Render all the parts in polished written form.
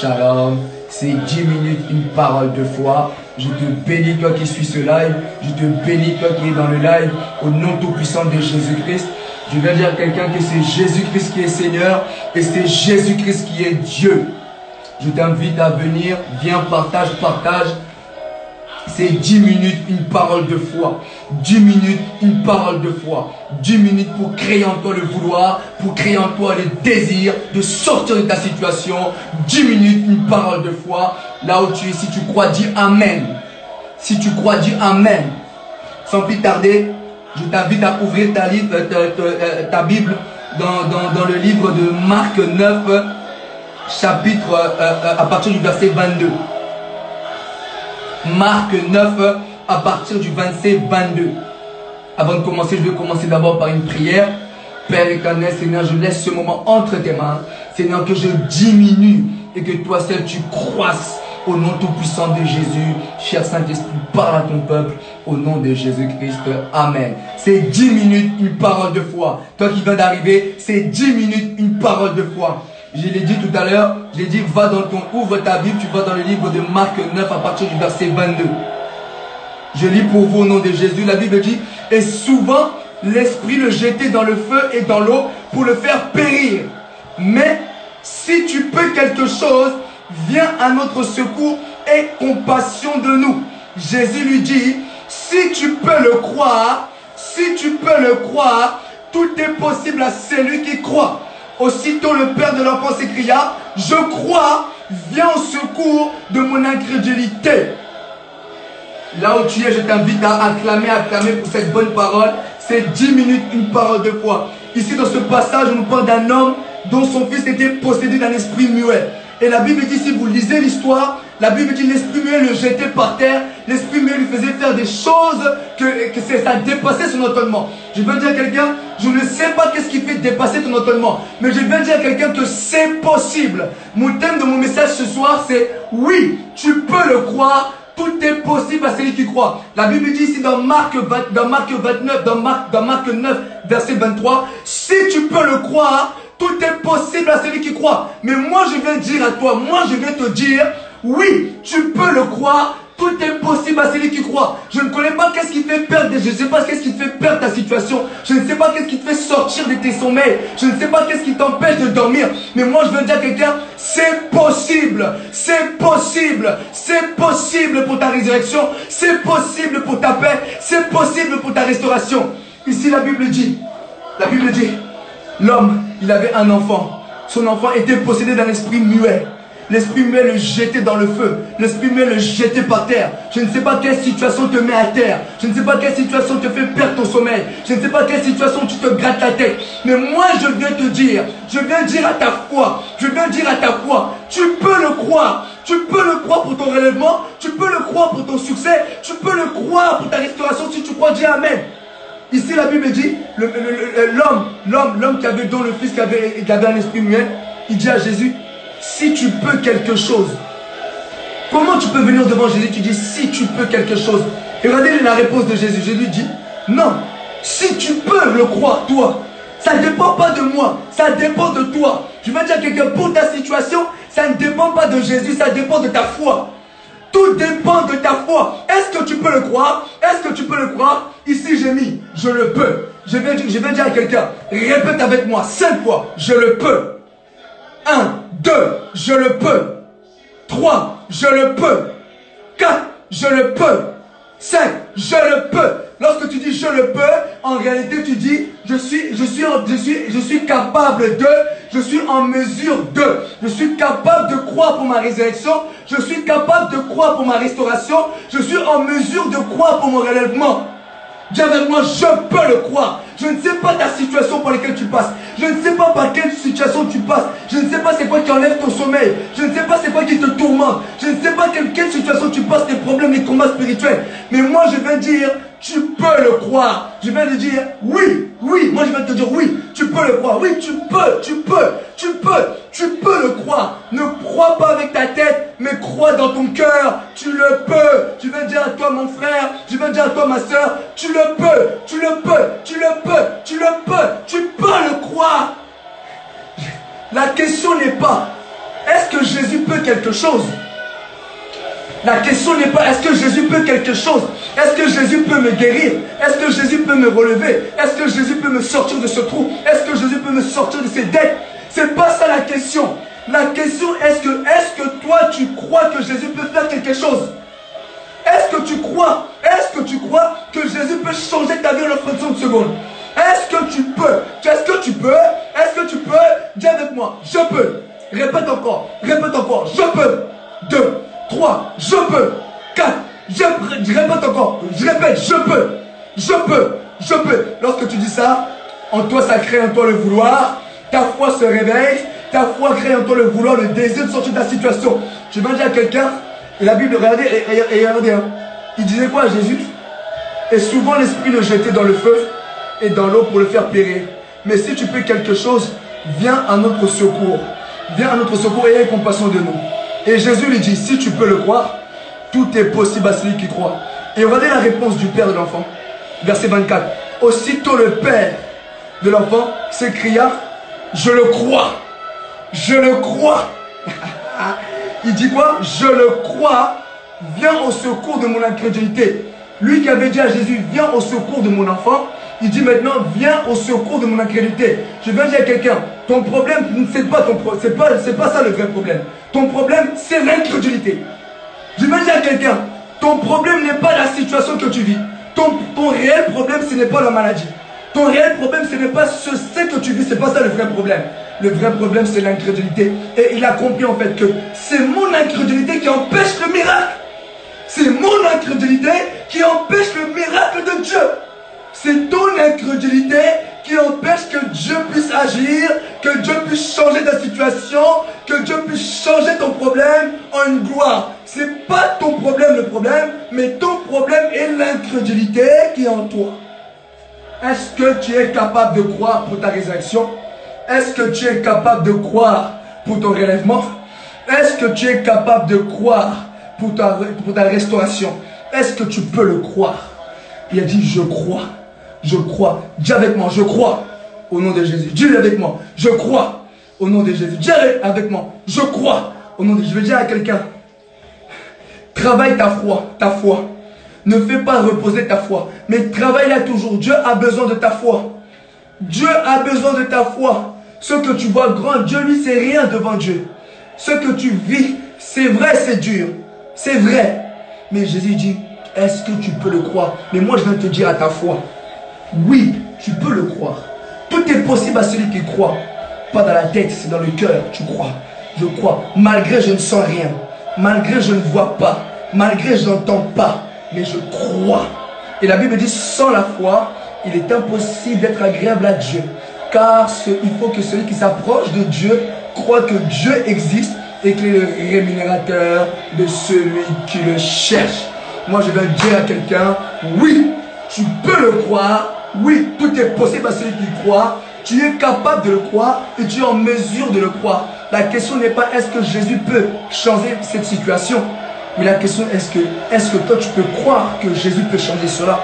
Shalom, c'est 10 minutes, une parole de foi. Je te bénis toi qui suis ce live, je te bénis toi qui es dans le live, au nom tout-puissant de Jésus-Christ. Je vais dire à quelqu'un que c'est Jésus-Christ qui est Seigneur et c'est Jésus-Christ qui est Dieu. Je t'invite à venir, viens, partage. C'est 10 minutes, une parole de foi. 10 minutes, une parole de foi. 10 minutes pour créer en toi le vouloir, pour créer en toi le désir de sortir de ta situation. 10 minutes, une parole de foi. Là où tu es, si tu crois, dis Amen. Si tu crois, dis Amen. Sans plus tarder, je t'invite à ouvrir ta Bible dans le livre de Marc 9, chapitre à partir du verset 22. Marc 9 à partir du verset 22. Avant de commencer, je vais commencer d'abord par une prière. Père éternel, Seigneur, je laisse ce moment entre tes mains. Seigneur, que je diminue et que toi seul tu croisses au nom tout-puissant de Jésus. Cher Saint-Esprit, parle à ton peuple au nom de Jésus-Christ. Amen. C'est 10 minutes, une parole de foi. Toi qui viens d'arriver, c'est 10 minutes, une parole de foi. Je l'ai dit tout à l'heure, je l'ai dit, ouvre ta Bible, tu vas dans le livre de Marc 9 à partir du verset 22. Je lis pour vous au nom de Jésus, la Bible dit, et souvent l'Esprit le jetait dans le feu et dans l'eau pour le faire périr. Mais si tu peux quelque chose, viens à notre secours et compassion de nous. Jésus lui dit, si tu peux le croire, tout est possible à celui qui croit. Aussitôt le père de l'enfant s'écria, je crois, viens au secours de mon incrédulité. Là où tu es, je t'invite à acclamer pour cette bonne parole. C'est 10 minutes, une parole de foi. Ici dans ce passage, on nous parle d'un homme dont son fils était possédé d'un esprit muet. Et la Bible dit, si vous lisez l'histoire, la Bible dit l'esprit muet le jetait par terre, l'esprit muet lui faisait faire des choses que ça dépassait son entendement. Je veux dire à quelqu'un, je ne sais pas qu'est-ce qui fait dépasser ton entendement, mais je veux dire à quelqu'un que c'est possible. Mon thème de mon message ce soir, c'est oui, tu peux le croire, tout est possible à celui qui croit. La Bible dit ici dans Marc 9, verset 23, si tu peux le croire, tout est possible à celui qui croit. Mais moi je viens dire à toi, je viens te dire, oui, tu peux le croire, tout est possible à celui qui croit. Je ne connais pas qu'est-ce qui te fait perdre, je ne sais pas qu'est-ce qui te fait perdre ta situation. Je ne sais pas qu'est-ce qui te fait sortir de tes sommeils. Je ne sais pas qu'est-ce qui t'empêche de dormir. Mais moi je veux dire à quelqu'un, c'est possible pour ta résurrection, c'est possible pour ta paix, c'est possible pour ta restauration. Ici la Bible dit, l'homme, il avait un enfant. Son enfant était possédé d'un esprit muet. L'esprit muet le jetait dans le feu. L'esprit muet le jetait par terre. Je ne sais pas quelle situation te met à terre. Je ne sais pas quelle situation te fait perdre ton sommeil. Je ne sais pas quelle situation tu te grattes la tête. Mais moi je viens te dire, à ta foi, tu peux le croire. Tu peux le croire pour ton relèvement. Tu peux le croire pour ton succès. Tu peux le croire pour ta restauration. Si tu crois, dis Amen. Ici la Bible dit, l'homme qui avait dans le fils qui avait un esprit muet, il dit à Jésus, si tu peux quelque chose. Comment tu peux venir devant Jésus? Tu dis si tu peux quelque chose. Et regardez la réponse de Jésus. Jésus dit, non, si tu peux le croire toi. Ça ne dépend pas de moi, ça dépend de toi. Je veux dire à quelqu'un, pour ta situation, ça ne dépend pas de Jésus, ça dépend de ta foi. Tout dépend de ta foi. Est-ce que tu peux le croire? Ici j'ai mis, je le peux. Je vais dire à quelqu'un, répète avec moi 5 fois, je le peux. 1, 2, je le peux. 3, je le peux. 4, je le peux. 5, je le peux. Lorsque tu dis je le peux, en réalité tu dis je suis capable de, je suis en mesure de, je suis capable de croire pour ma résurrection, je suis capable de croire pour ma restauration, je suis en mesure de croire pour mon relèvement. Dis avec moi, je peux le croire. Je ne sais pas ta situation par laquelle tu passes. Je ne sais pas par quelle situation tu passes. Je ne sais pas c'est quoi qui enlève ton sommeil. Je ne sais pas c'est quoi qui te tourmente. Je ne sais pas quelle situation tu passes, tes problèmes, les combats spirituels. Mais moi je viens dire, tu peux le croire. Je viens de dire, oui. Moi je viens de te dire, oui, tu peux le croire. Oui, tu peux le croire. Ne crois pas avec ta tête, mais crois dans ton cœur. Tu le peux. Je viens de dire à toi mon frère, je viens de dire à toi ma soeur, tu le peux. Tu peux le croire. La question n'est pas est-ce que Jésus peut quelque chose? La question n'est pas est-ce que Jésus peut quelque chose? Est-ce que Jésus peut me guérir? Est-ce que Jésus peut me relever? Est-ce que Jésus peut me sortir de ce trou? Est-ce que Jésus peut me sortir de ces dettes? C'est pas ça la question. La question est-ce que toi tu crois que Jésus peut faire quelque chose? Est-ce que tu crois que Jésus peut changer ta vie en une fraction de seconde? Est-ce que tu peux? Est-ce que tu peux? Est-ce que tu peux? Dis avec moi, je peux. Répète encore, je peux. 2, 3, je peux. 4, je répète encore, je répète, je peux. Lorsque tu dis ça, en toi ça crée en toi le vouloir, ta foi se réveille, ta foi crée en toi le vouloir, le désir de sortir de ta situation. Je vais dire à quelqu'un, et la Bible, regardez, hein. Il disait quoi à Jésus? Et souvent l'esprit le jetait dans le feu et dans l'eau pour le faire périr. Mais si tu peux quelque chose, viens à notre secours. Viens à notre secours et aie compassion de nous. Et Jésus lui dit, si tu peux le croire, tout est possible à celui qui croit. Et regardez la réponse du père de l'enfant. Verset 24. Aussitôt le père de l'enfant s'écria, je le crois. Je le crois. Il dit quoi? Je le crois. Viens au secours de mon incrédulité. Lui qui avait dit à Jésus, viens au secours de mon enfant, il dit maintenant, viens au secours de mon incrédulité. Je viens dire à quelqu'un, ton problème, c'est pas ça le vrai problème. Ton problème, c'est l'incrédulité. Je viens dire à quelqu'un, ton problème n'est pas la situation que tu vis. Ton réel problème, ce n'est pas la maladie. Ton réel problème, ce n'est pas ce que tu vis, c'est pas ça le vrai problème. Le vrai problème, c'est l'incrédulité. Et il a compris en fait que c'est mon incrédulité qui empêche le miracle. C'est mon incrédulité qui empêche le miracle de Dieu. C'est ton incrédulité qui empêche que Dieu puisse agir, que Dieu puisse changer ta situation, que Dieu puisse changer ton problème en une gloire. C'est pas ton problème le problème, mais ton problème est l'incrédulité qui est en toi. Est-ce que tu es capable de croire pour ta résurrection? Est-ce que tu es capable de croire pour ton relèvement? Est-ce que tu es capable de croire pour ta restauration? Est-ce que tu peux le croire? Il a dit, je crois. Je crois. Dis avec moi, je crois. Au nom de Jésus. Dis avec moi, je crois. Au nom de Jésus. Dis avec moi, je crois. Au nom de Jésus. Je vais dire à quelqu'un, travaille ta foi, ta foi. Ne fais pas reposer ta foi, mais travaille-la toujours. Dieu a besoin de ta foi. Dieu a besoin de ta foi. Ce que tu vois grand, Dieu lui c'est rien devant Dieu. Ce que tu vis, c'est vrai, c'est dur. C'est vrai. Mais Jésus dit, est-ce que tu peux le croire? Mais moi je viens te dire à ta foi. Oui, tu peux le croire. Tout est possible à celui qui croit. Pas dans la tête, c'est dans le cœur. Tu crois. Je crois. Malgré je ne sens rien. Malgré je ne vois pas. Malgré je n'entends pas. Mais je crois. Et la Bible dit, sans la foi, il est impossible d'être agréable à Dieu. Car il faut que celui qui s'approche de Dieu croit que Dieu existe et qu'il est le rémunérateur de celui qui le cherche. Moi, je vais dire à quelqu'un, oui, tu peux le croire. Oui, tout est possible à celui qui croit. Tu es capable de le croire et tu es en mesure de le croire. La question n'est pas est-ce que Jésus peut changer cette situation. Mais la question est-ce que toi tu peux croire que Jésus peut changer cela?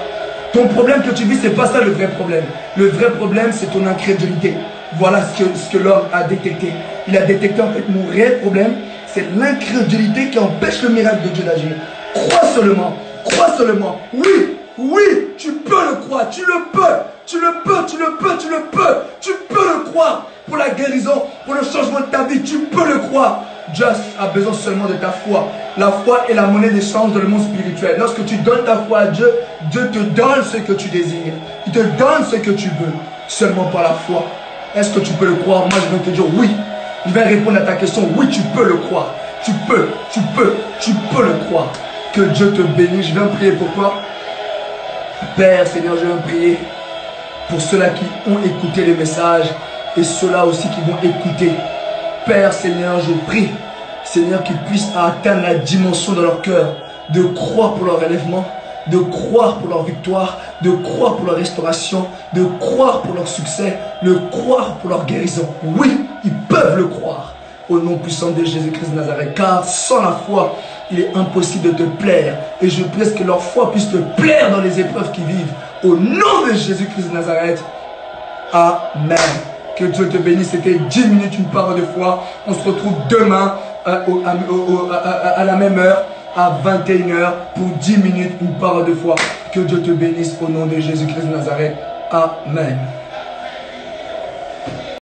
Ton problème que tu vis, c'est pas ça le vrai problème. Le vrai problème, c'est ton incrédulité. Voilà ce que l'homme a détecté. Il a détecté en fait mon réel problème, c'est l'incrédulité qui empêche le miracle de Dieu d'agir. Crois seulement, crois seulement. Oui, oui, tu peux le croire, tu le peux, tu le peux, tu le peux, tu le peux. Tu peux le croire pour la guérison, pour le changement de ta vie, tu peux le croire. Dieu a besoin seulement de ta foi. La foi est la monnaie d'échange dans le monde spirituel. Lorsque tu donnes ta foi à Dieu, Dieu te donne ce que tu désires. Il te donne ce que tu veux, seulement par la foi. Est-ce que tu peux le croire? Moi, je vais te dire oui. Je vais répondre à ta question. Oui, tu peux le croire. Tu peux le croire. Que Dieu te bénisse. Je viens prier pour toi. Père, Seigneur, je viens prier pour ceux-là qui ont écouté le message et ceux-là aussi qui vont écouter. Père, Seigneur, je prie, Seigneur, qu'ils puissent atteindre la dimension de leur cœur, de croire pour leur relèvement, de croire pour leur victoire, de croire pour leur restauration, de croire pour leur succès, de croire pour leur guérison. Oui, ils peuvent le croire. Au nom puissant de Jésus-Christ de Nazareth. Car sans la foi, il est impossible de te plaire. Et je prie que leur foi puisse te plaire dans les épreuves qu'ils vivent. Au nom de Jésus-Christ de Nazareth. Amen. Que Dieu te bénisse. C'était 10 minutes, une parole de foi. On se retrouve demain à la même heure, à 21h, pour 10 minutes, une parole de foi. Que Dieu te bénisse au nom de Jésus-Christ de Nazareth. Amen.